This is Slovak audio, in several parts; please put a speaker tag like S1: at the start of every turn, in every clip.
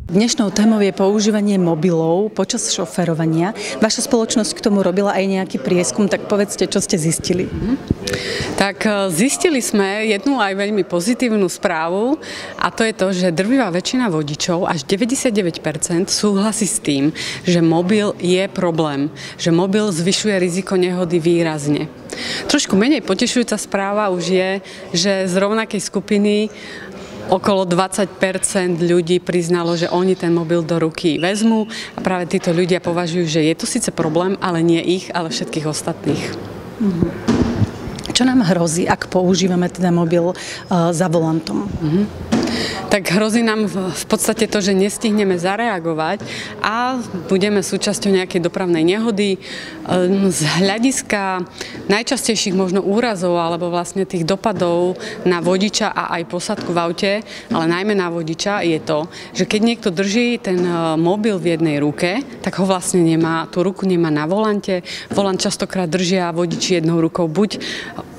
S1: Dnešnou témou je používanie mobilov počas šoférovania. Vaša spoločnosť k tomu robila aj nejaký prieskum, tak povedzte, čo ste zistili.
S2: Tak zistili sme jednu aj veľmi pozitívnu správu a to je to, že drvivá väčšina vodičov, až 99%, súhlasí s tým, že mobil je problém, že mobil zvyšuje riziko nehody výrazne. Trošku menej potešujúca správa už je, že z rovnakej skupiny okolo 20% ľudí priznalo, že oni ten mobil do ruky vezmú a práve títo ľudia považujú, že je to síce problém, ale nie ich, ale všetkých ostatných.
S1: Čo nám hrozí, ak používame teda mobil za volantom?
S2: Tak hrozí nám v podstate to, že nestihneme zareagovať a budeme súčasťou nejakej dopravnej nehody. Z hľadiska najčastejších možno úrazov alebo vlastne tých dopadov na vodiča a aj posádku v aute, ale najmä na vodiča, je to, že keď niekto drží ten mobil v jednej ruke, tak ho vlastne nemá, tú ruku nemá na volante. Volant častokrát držia vodiči jednou rukou buď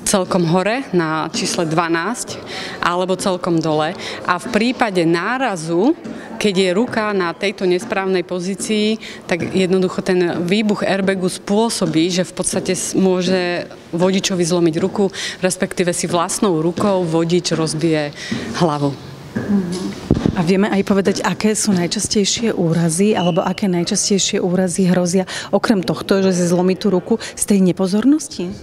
S2: celkom hore na čísle 12 alebo celkom dole. A v prípade nárazu, keď je ruka na tejto nesprávnej pozícii, tak jednoducho ten výbuch airbagu spôsobí, že v podstate môže vodičovi zlomiť ruku, respektíve si vlastnou rukou vodič rozbije hlavu.
S1: A vieme aj povedať, aké sú najčastejšie úrazy, alebo aké najčastejšie úrazy hrozia, okrem tohto, že si zlomí tú ruku, z tej nepozornosti?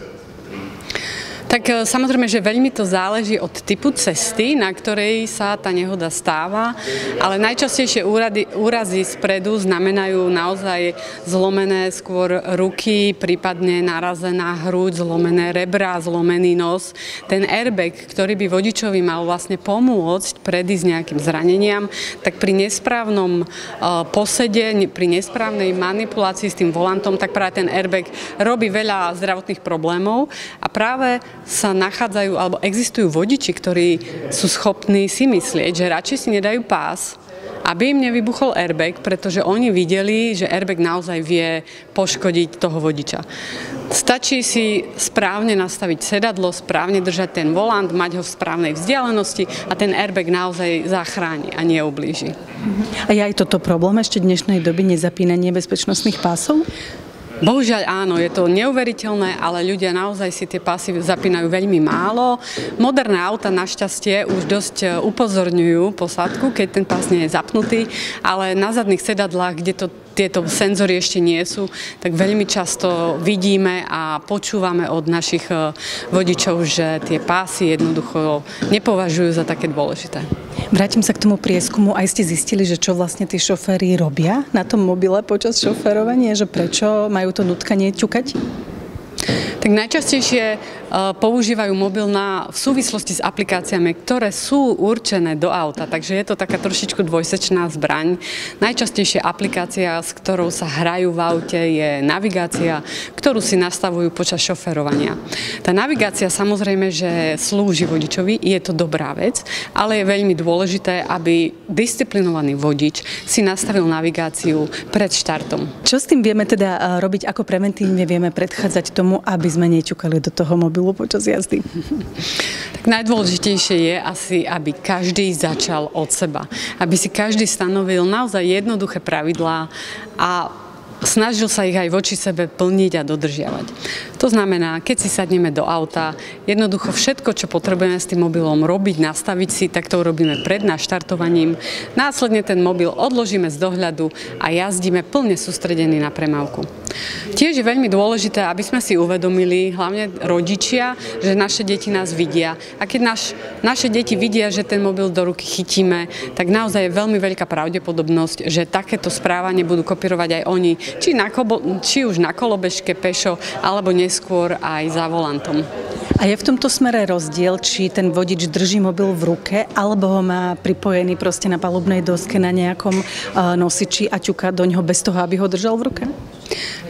S2: Tak samozrejme, že veľmi to záleží od typu cesty, na ktorej sa tá nehoda stáva, ale najčastejšie úrazy spredu znamenajú naozaj zlomené skôr ruky, prípadne narazená hruď, zlomené rebra, zlomený nos. Ten airbag, ktorý by vodičovi mal vlastne pomôcť predísť nejakým zraneniam, tak pri nesprávnom posede, pri nesprávnej manipulácii s tým volantom, tak práve ten airbag robí veľa zdravotných problémov a práve sa nachádzajú, alebo existujú vodiči, ktorí sú schopní si myslieť, že radšej si nedajú pás, aby im nevybuchol airbag, pretože oni videli, že airbag naozaj vie poškodiť toho vodiča. Stačí si správne nastaviť sedadlo, správne držať ten volant, mať ho v správnej vzdialenosti a ten airbag naozaj zachráni a neublíži.
S1: A je aj toto problém ešte dnešnej doby, nezapínanie bezpečnostných pásov?
S2: Bohužiaľ áno, je to neuveriteľné, ale ľudia naozaj si tie pásy zapínajú veľmi málo. Moderné auta našťastie už dosť upozorňujú posádku, keď ten pás nie je zapnutý, ale na zadných sedadlách, kde tieto senzory ešte nie sú, tak veľmi často vidíme a počúvame od našich vodičov, že tie pásy jednoducho nepovažujú za také dôležité.
S1: Vrátim sa k tomu prieskumu. Aj ste zistili, že čo vlastne tí šoféri robia na tom mobile počas šoférovania? Že prečo majú to nutkanie ťukať?
S2: Tak najčastejšie používajú mobil v súvislosti s aplikáciami, ktoré sú určené do auta, takže je to taká trošičku dvojsečná zbraň. Najčastejšia aplikácia, s ktorou sa hrajú v aute, je navigácia, ktorú si nastavujú počas šoférovania. Tá navigácia samozrejme, že slúži vodičovi, je to dobrá vec, ale je veľmi dôležité, aby disciplinovaný vodič si nastavil navigáciu pred štartom.
S1: Čo s tým vieme teda robiť, ako preventívne vieme predchádzať tomu, aby sme neťukali do toho mobilu počas jazdy?
S2: Tak najdôležitejšie je asi, aby každý začal od seba. Aby si každý stanovil naozaj jednoduché pravidlá a snažil sa ich aj voči sebe plniť a dodržiavať. To znamená, keď si sadneme do auta, jednoducho všetko, čo potrebujeme s tým mobilom robiť, nastaviť si, tak to urobíme pred naštartovaním. Následne ten mobil odložíme z dohľadu a jazdíme plne sústredení na premávku. Tiež je veľmi dôležité, aby sme si uvedomili, hlavne rodičia, že naše deti nás vidia. A keď naše deti vidia, že ten mobil do ruky chytíme, tak naozaj je veľmi veľká pravdepodobnosť, že takéto správanie budú kopírovať aj oni, či už na kolobežke, pešo, alebo neskôr aj za volantom.
S1: A je v tomto smere rozdiel, či ten vodič drží mobil v ruke, alebo ho má pripojený proste na palubnej doske na nejakom nosiči a ťuká doňho bez toho, aby ho držal v ruke?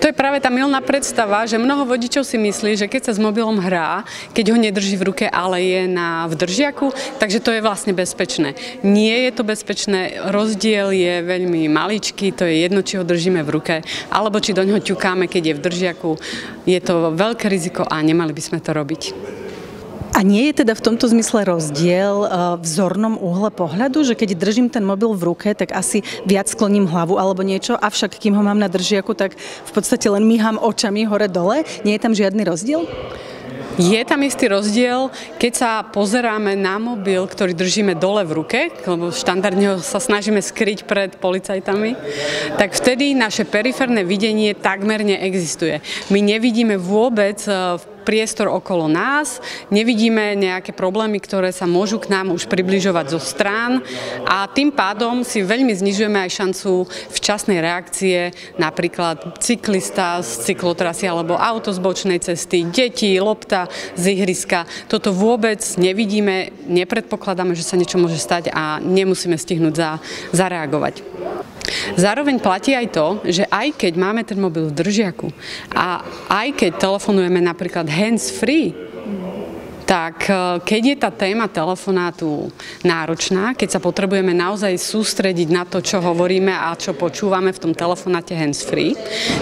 S2: To je práve tá mylná predstava, že mnoho vodičov si myslí, že keď sa s mobilom hrá, keď ho nedrží v ruke, ale je v držiaku, takže to je vlastne bezpečné. Nie je to bezpečné, rozdiel je veľmi maličký, to je jedno, či ho držíme v ruke, alebo či do ňoho ťukáme, keď je v držiaku. Je to veľké riziko a nemali by sme to robiť.
S1: A nie je teda v tomto zmysle rozdiel v zornom uhle pohľadu, že keď držím ten mobil v ruke, tak asi viac skloním hlavu alebo niečo, avšak kým ho mám na držiaku, tak v podstate len míham očami hore-dole. Nie je tam žiadny rozdiel?
S2: Je tam istý rozdiel, keď sa pozeráme na mobil, ktorý držíme dole v ruke, lebo štandardne ho sa snažíme skryť pred policajtami, tak vtedy naše periférne videnie takmer neexistuje. My nevidíme vôbec priestor okolo nás, nevidíme nejaké problémy, ktoré sa môžu k nám už približovať zo strán a tým pádom si veľmi znižujeme aj šancu včasnej reakcie, napríklad cyklista z cyklotrasy alebo auto z bočnej cesty, deti, lopta z ihriska. Toto vôbec nevidíme, nepredpokladáme, že sa niečo môže stať a nemusíme stihnúť zareagovať. Zároveň platí aj to, že aj keď máme ten mobil v držiaku a aj keď telefonujeme napríklad hands-free, tak keď je tá téma telefonátu náročná, keď sa potrebujeme naozaj sústrediť na to, čo hovoríme a čo počúvame v tom telefonáte hands-free,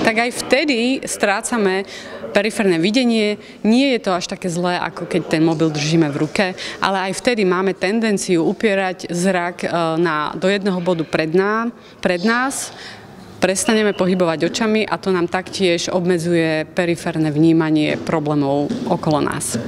S2: tak aj vtedy strácame periférne videnie. Nie je to až také zlé, ako keď ten mobil držíme v ruke, ale aj vtedy máme tendenciu upierať zrak do jedného bodu pred nás, prestaneme pohybovať očami a to nám taktiež obmedzuje periférne vnímanie problémov okolo nás.